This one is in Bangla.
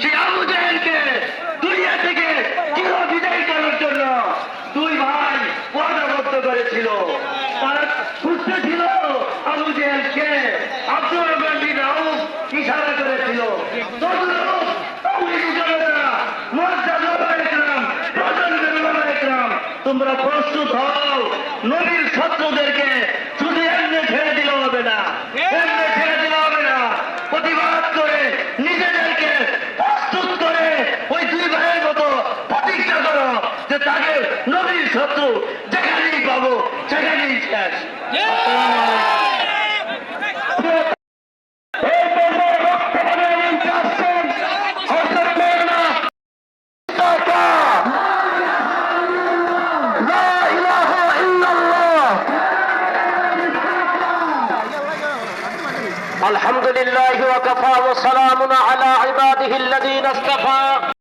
সেই আবু জাহেলকে দুনিয়া থেকে চির বিদায় করার জন্য দুই ভাই ওয়াদাবদ্ধ করেছিল। তারা খুঁজতেছিল আবু জাহেলকে। আব্দুর রহমান বিন আউফ ইশারা করেছিল, তোমরা প্রস্তুত হও, নবীর শত্রুদেরকে শুধু এমনি ছেড়ে দিলে হবে না, এমনি ছেড়ে দিলে হবে না। প্রতিবাদ করে নিজেদেরকে প্রস্তুত করে ওই দুই ভাইয়ের মতো প্রতিজ্ঞা করো যে তাকে নবীর শত্রু যেখানেই পাবো সেখানেই শেষ। الحمد لله وكفى وسلام على عباده الذين اصطفى